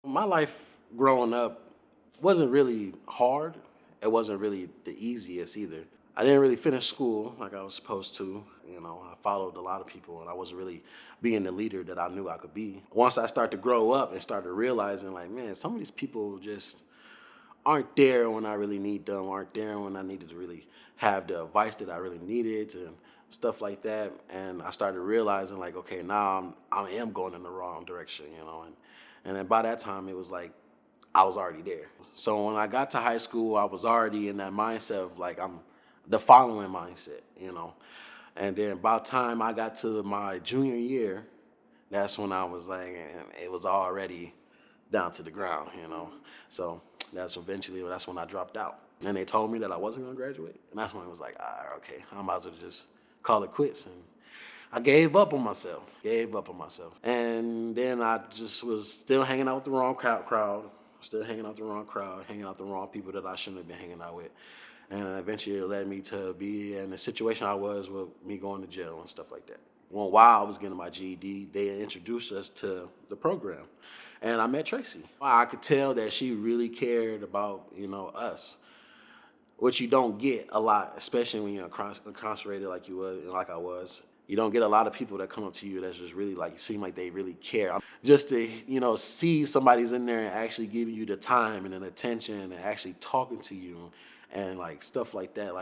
My life growing up wasn't really hard. It wasn't really the easiest either. I didn't really finish school like I was supposed to. I followed a lot of people and I wasn't really being the leader that I knew I could be. Once I started to grow up and started realizing, like, man, some of these people just aren't there when I really need them, aren't there when I needed to really have the advice that I really needed and stuff like that. And I started realizing, like, okay, now I am going in the wrong direction, and then by that time it was like I was already there. So when I got to high school, I was already in that mindset of like I'm the following mindset. And then by the time I got to my junior year, that's when I was like, and it was already down to the ground. So that's when I dropped out. And they told me that I wasn't gonna graduate. And that's when I was like, okay, I might as well just call it quits. And I gave up on myself. Gave up on myself. And then I just was still hanging out with the wrong crowd. Still hanging out the wrong crowd, hanging out the wrong people that I shouldn't have been hanging out with. And eventually it led me to be in the situation I was with me going to jail and stuff like that. Well, while I was getting my GED, they introduced us to the program. And I met Tracy. I could tell that she really cared about, us, which you don't get a lot, especially when you're incarcerated like I was. You don't get a lot of people that come up to you that's just really like seem like they really care. Just to see somebody's in there and actually giving you the time and an attention and actually talking to you and like stuff like that,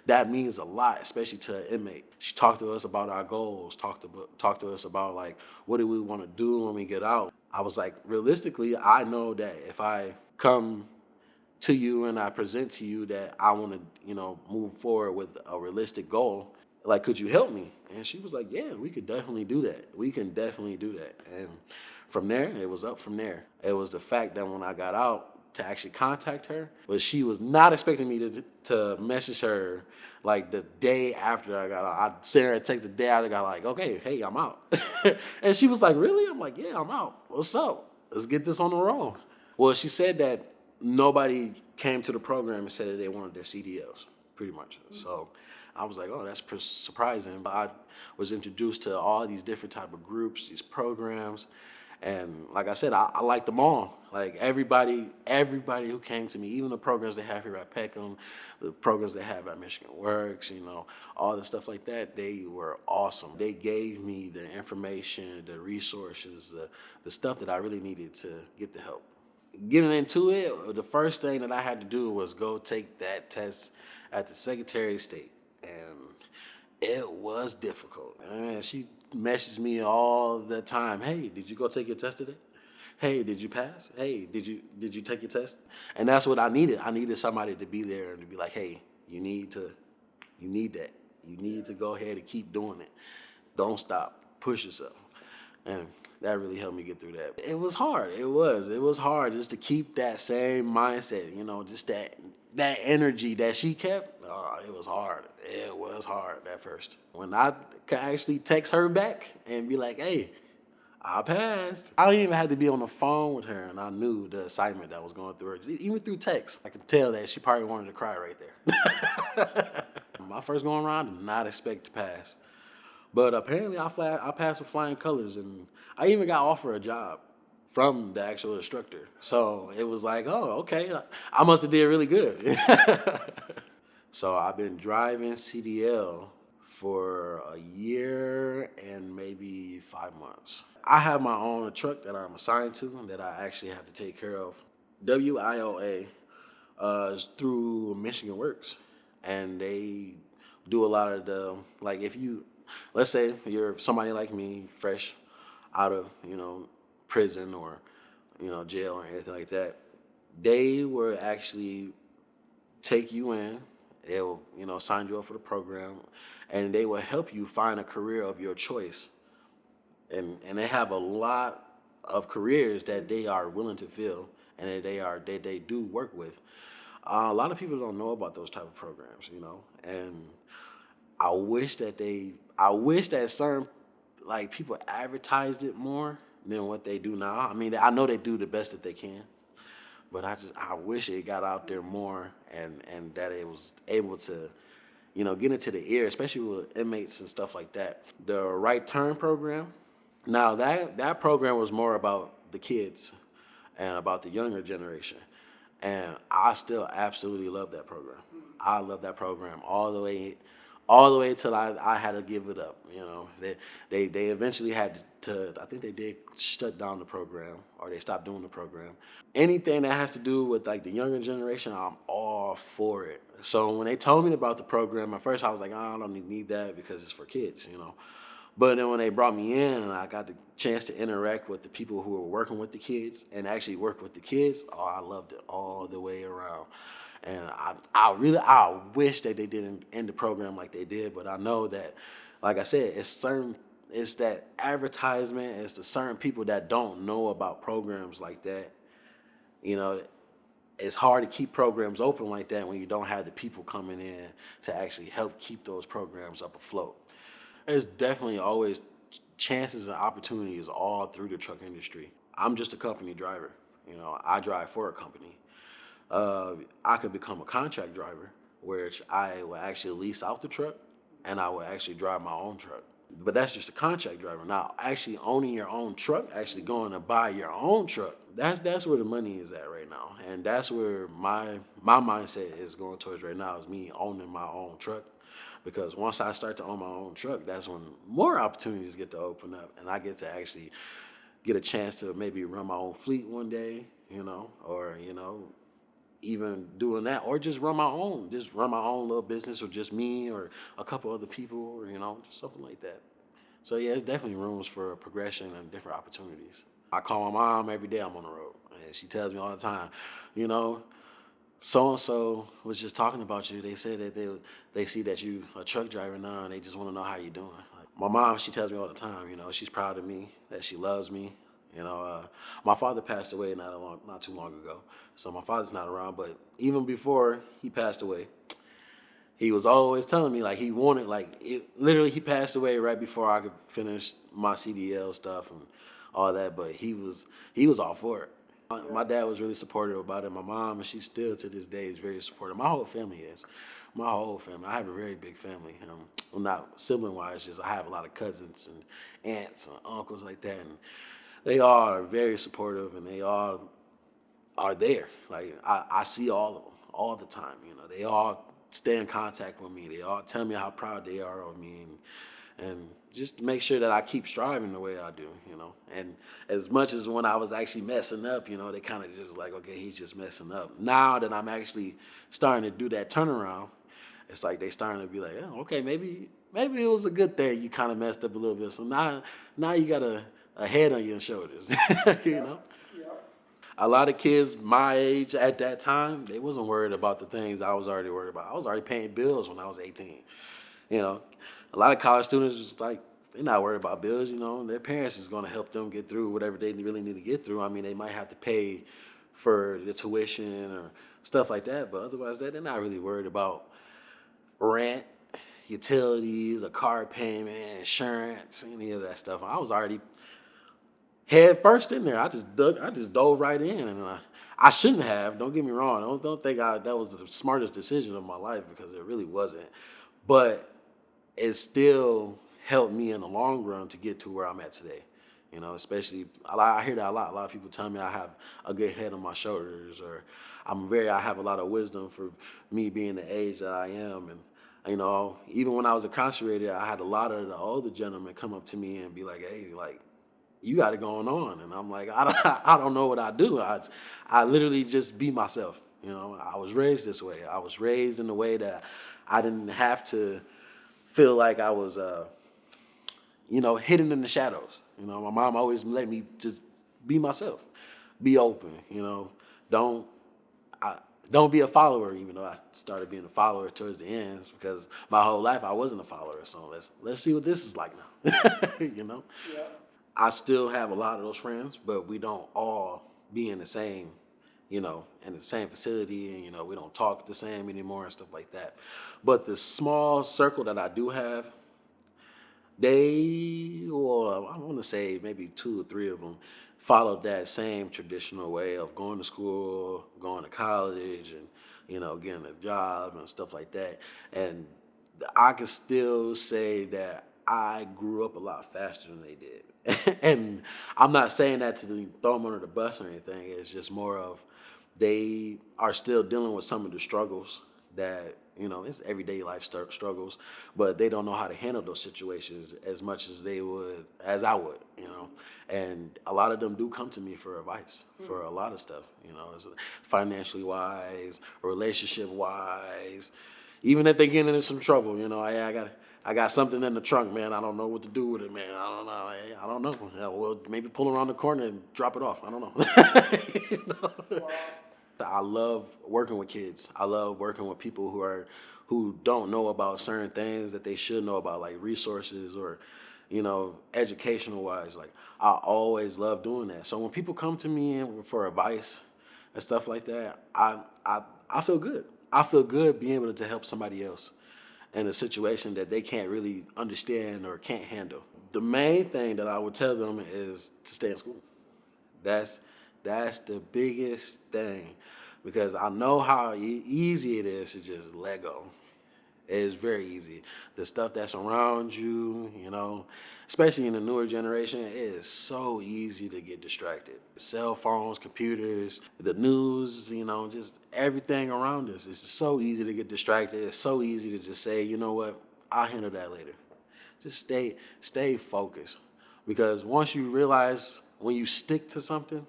that means a lot, especially to an inmate. She talked to us about our goals, talked to us about like what do we want to do when we get out. I was like, realistically, I know that if I come to you and I present to you that I want to, move forward with a realistic goal, like, could you help me? And she was like, yeah, we could definitely do that. We can definitely do that. And from there, it was up from there. It was the fact that when I got out to actually contact her, but she was not expecting me to message her like the day after I got out. I sent her a text the day after I got like, okay, hey, I'm out. And she was like, really? I'm like, yeah, I'm out. What's up? Let's get this on the road. Well, she said that nobody came to the program and said that they wanted their CDLs, pretty much. So I was like, oh, that's surprising. But I was introduced to all these different type of groups, these programs, and like I said, I liked them all. Like everybody who came to me, even the programs they have here at Peckham, the programs they have at Michigan Works, all the stuff like that, they were awesome. They gave me the information, the resources, the stuff that I really needed to get the help. Getting into it, the first thing that I had to do was go take that test at the Secretary of State. And it was difficult. Man, she messaged me all the time. Hey, did you go take your test today? Hey, did you pass? Hey, did you take your test? And that's what I needed. I needed somebody to be there and to be like, hey, you need that. You need to go ahead and keep doing it. Don't stop. Push yourself. And that really helped me get through that. It was hard. It was hard just to keep that same mindset, just that energy that she kept. It was hard. It was hard at first. When I could actually text her back and be like, hey, I passed. I didn't even have to be on the phone with her, and I knew the excitement that was going through her. Even through text, I could tell that she probably wanted to cry right there. My first going around, I did not expect to pass. But apparently I passed with flying colors, and I even got offered a job from the actual instructor. So it was like, oh, okay, I must have did really good. So I've been driving CDL for a year and maybe 5 months. I have my own truck that I'm assigned to and that I actually have to take care of. WIOA is through Michigan Works, and they do a lot of like if you, let's say you're somebody like me, fresh out of, prison or, jail or anything like that, they will actually take you in, they will, sign you up for the program, and they will help you find a career of your choice. And they have a lot of careers that they are willing to fill and that they do work with. A lot of people don't know about those type of programs, and I wish that certain like people advertised it more than what they do now. I mean, I know they do the best that they can, but I wish it got out there more and that it was able to, get into the ear, especially with inmates and stuff like that. The Right Turn program. Now that program was more about the kids and about the younger generation. And I still absolutely love that program. I love that program all the way till I had to give it up. You know, they eventually had to. I think they did shut down the program or they stopped doing the program. Anything that has to do with like the younger generation, I'm all for it. So when they told me about the program, at first I was like, oh, I don't need that because it's for kids, you know. But then when they brought me in and I got the chance to interact with the people who were working with the kids and actually work with the kids, oh, I loved it all the way around. And I wish that they didn't end the program like they did, but I know that, like I said, it's that advertisement, it's the certain people that don't know about programs like that. You know, it's hard to keep programs open like that when you don't have the people coming in to actually help keep those programs up afloat. There's definitely always chances and opportunities all through the truck industry. I'm just a company driver. You know, I drive for a company. I could become a contract driver, which I will actually lease out the truck and I will actually drive my own truck. But that's just a contract driver. Now, actually owning your own truck, actually going to buy your own truck, that's where the money is at right now. And that's where my mindset is going towards right now is me owning my own truck. Because once I start to own my own truck, that's when more opportunities get to open up and I get to actually get a chance to maybe run my own fleet one day, you know, or, you know, even doing that, or just run my own little business with just me or a couple other people, or, you know, just something like that. So yeah, it's definitely rooms for progression and different opportunities. I call my mom every day I'm on the road, and she tells me all the time, you know, so and so was just talking about you. They said that they see that you a truck driver now, and they just want to know how you doing. Like, my mom, she tells me all the time, you know, she's proud of me, that she loves me. You know, my father passed away not too long ago, so my father's not around. But even before he passed away, he was always telling me like he wanted literally he passed away right before I could finish my CDL stuff and all that. But he was all for it. My dad was really supportive about it. My mom, and she still to this day is very supportive. My whole family is. My whole family. I have a very big family. Well, not sibling wise, just I have a lot of cousins and aunts and uncles like that, and they all are very supportive, and they all are there. Like I see all of them all the time. You know, they all stay in contact with me. They all tell me how proud they are of me, and just make sure that I keep striving the way I do. You know, and as much as when I was actually messing up, you know, they kind of just like, okay, he's just messing up. Now that I'm actually starting to do that turnaround, it's like they starting to be like, oh, okay, maybe it was a good thing you kind of messed up a little bit. So now you got a head on your shoulders, you know. A lot of kids my age at that time, they wasn't worried about the things I was already worried about. I was already paying bills when I was 18. You know, a lot of college students was like, they're not worried about bills, you know, their parents is going to help them get through whatever they really need to get through. I mean, they might have to pay for the tuition or stuff like that, but otherwise they're not really worried about rent, utilities, a car payment, insurance, any of that stuff. I was already head first in there. I just dove right in, and I shouldn't have. Don't get me wrong. Don't think that was the smartest decision of my life because it really wasn't. But it still helped me in the long run to get to where I'm at today. You know, especially I hear that a lot. A lot of people tell me I have a good head on my shoulders, or I have a lot of wisdom for me being the age that I am, and you know, even when I was incarcerated, I had a lot of the older gentlemen come up to me and be like, "Hey, like, you got it going on," and I'm like, I don't know what I do. I literally just be myself. You know, I was raised this way. I was raised in a way that I didn't have to feel like I was, you know, hidden in the shadows. You know, my mom always let me just be myself, be open. You know, don't I, don't be a follower. Even though I started being a follower towards the end, because my whole life I wasn't a follower. So let's see what this is like now. You know. Yeah. I still have a lot of those friends, but we don't all be in the same, you know, in the same facility, and you know, we don't talk the same anymore and stuff like that. But the small circle that I do have, well, I want to say maybe two or three of them followed that same traditional way of going to school, going to college, and you know, getting a job and stuff like that. And I can still say that I grew up a lot faster than they did. And I'm not saying that to throw them under the bus or anything. It's just more of they are still dealing with some of the struggles that, it's everyday life struggles, but they don't know how to handle those situations as much as as I would. And a lot of them do come to me for advice for a lot of stuff, it's financially wise, relationship wise, even if they get into some trouble, I got something in the trunk, man. I don't know what to do with it, man. I don't know. I don't know. Yeah, well, maybe pull around the corner and drop it off. I don't know. Wow. I love working with kids. I love working with people who don't know about certain things that they should know about, like resources or, educational wise. Like I always love doing that. So when people come to me for advice and stuff like that, I feel good. I feel good being able to help somebody else in a situation that they can't really understand or can't handle. The main thing that I would tell them is to stay in school. That's that's the biggest thing because I know how easy it is to just let go. It's very easy. The stuff that's around you, especially in the newer generation, it is so easy to get distracted. Cell phones, computers, the news, just everything around us. It's so easy to get distracted. It's so easy to just say, you know what, I'll handle that later. Just stay focused. Because once you realize when you stick to something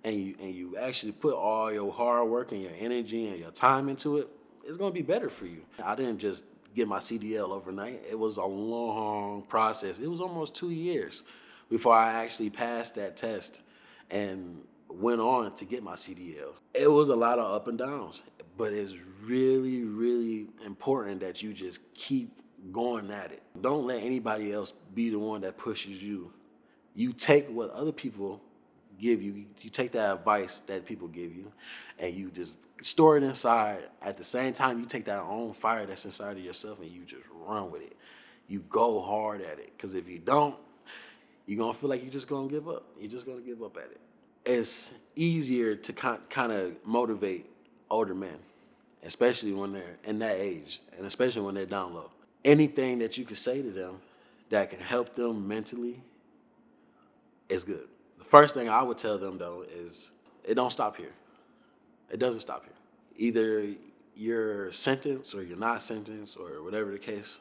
and you actually put all your hard work and your energy and your time into it, it's gonna be better for you. I didn't just get my CDL overnight. It was a long process. It was almost 2 years before I actually passed that test and went on to get my CDL. It was a lot of up and downs, but it's really, really important that you just keep going at it. Don't let anybody else be the one that pushes you. You take what other people give you, you take that advice that people give you, and you just store it inside. At the same time, you take that own fire that's inside of yourself and you just run with it. You go hard at it. Because if you don't, you're going to feel like you're just going to give up. You're just going to give up at it. It's easier to kind of motivate older men, especially when they're in that age, and especially when they're down low. Anything that you can say to them that can help them mentally is good. The first thing I would tell them, though, is it don't stop here. It doesn't stop here. Either you're sentenced or you're not sentenced or whatever the case,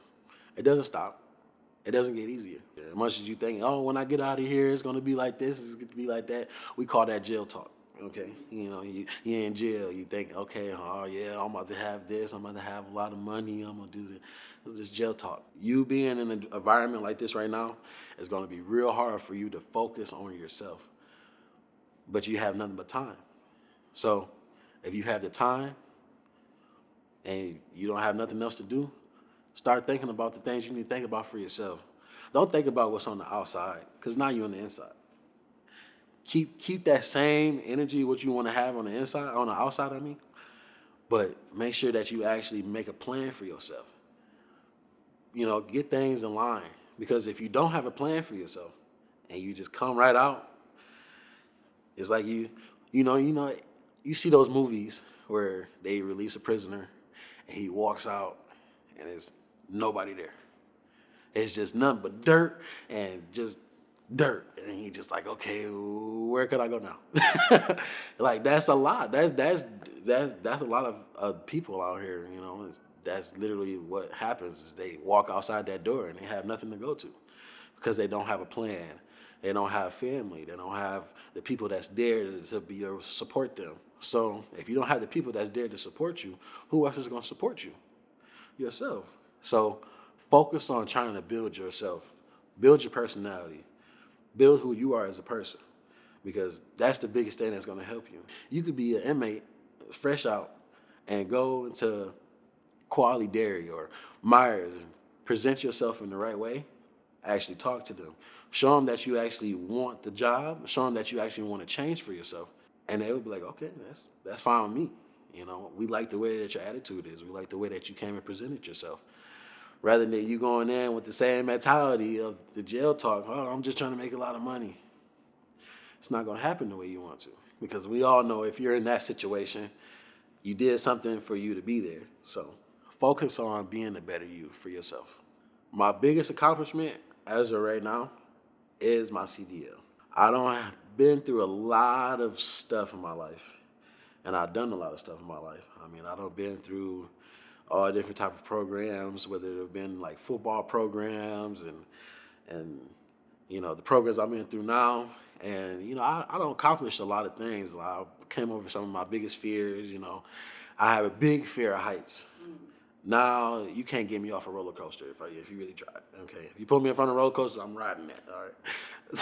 it doesn't stop. It doesn't get easier. As much as you think, oh, when I get out of here, it's going to be like this, it's going to be like that, we call that jail talk. Okay, you're in jail. You think, okay, oh yeah, I'm about to have this. I'm about to have a lot of money. I'm gonna do this jail talk. You being in an environment like this right now, it's gonna be real hard for you to focus on yourself. But you have nothing but time. So, if you have the time and you don't have nothing else to do, start thinking about the things you need to think about for yourself. Don't think about what's on the outside, because now you're on the inside. Keep that same energy, what you want to have on the inside, on the outside, I mean, but make sure that you actually make a plan for yourself. Get things in line, because if you don't have a plan for yourself and you just come right out, it's like you see those movies where they release a prisoner and he walks out and there's nobody there. It's just nothing but dirt and just dirt, and he just like, okay, where could I go now? Like that's a lot. That's a lot of people out here. That's literally what happens is they walk outside that door and they have nothing to go to because they don't have a plan. They don't have family. They don't have the people that's there to be able to support them. So if you don't have the people that's there to support you, who else is going to support you? Yourself. So focus on trying to build yourself, build your personality, build who you are as a person, because that's the biggest thing that's going to help you. You could be an inmate, fresh out, and go into Quality Dairy or Myers and present yourself in the right way. Actually talk to them. Show them that you actually want the job. Show them that you actually want to change for yourself. And they would be like, okay, that's fine with me. We like the way that your attitude is. We like the way that you came and presented yourself. Rather than you going in with the same mentality of the jail talk, oh, I'm just trying to make a lot of money. It's not going to happen the way you want to. Because we all know if you're in that situation, you did something for you to be there. So focus on being the better you for yourself. My biggest accomplishment as of right now is my CDL. I don't have been through a lot of stuff in my life, and I've done a lot of stuff in my life. I mean, I done been through all different type of programs, whether it have been like football programs and the programs I'm in through now. And I don't accomplish a lot of things. I came over some of my biggest fears. I have a big fear of heights. Now you can't get me off a roller coaster if you really try. Okay, if you put me in front of a roller coaster, I'm riding that. All right.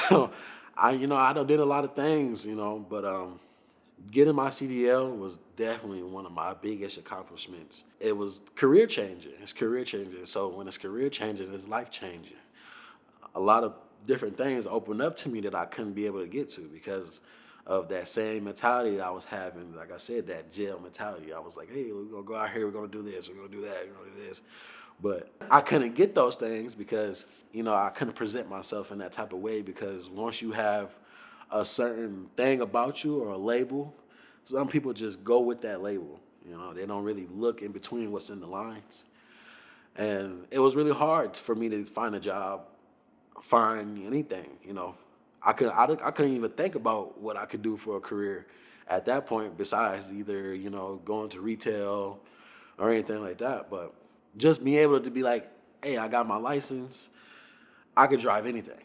So I done did a lot of things, but getting my CDL was definitely one of my biggest accomplishments. It was career changing. It's career changing. So when it's career changing, it's life changing. A lot of different things opened up to me that I couldn't be able to get to because of that same mentality that I was having. Like I said, that jail mentality. I was like, hey, we're gonna go out here, we're gonna do this, we're gonna do that, we're gonna do this. But I couldn't get those things because, I couldn't present myself in that type of way because once you have a certain thing about you or a label, some people just go with that label. They don't really look in between what's in the lines. And it was really hard for me to find a job, find anything. I couldn't even think about what I could do for a career at that point besides either going to retail or anything like that. But just being able to be like, hey, I got my license. I could drive anything.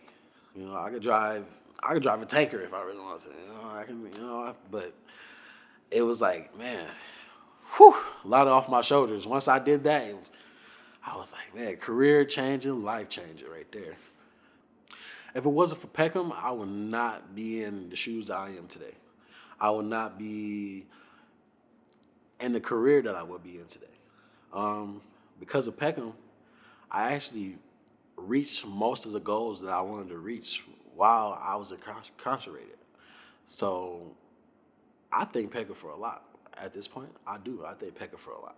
I could drive a tanker if I really wanted to. I can. But it was like, man, whew, a lot off my shoulders. Once I did that, I was like, man, career changing, life changing right there. If it wasn't for Peckham, I would not be in the shoes that I am today. I would not be in the career that I would be in today. Because of Peckham, I actually reached most of the goals that I wanted to reach while I was incarcerated. So I thank Peckham for a lot. At this point, I do. I thank Peckham for a lot.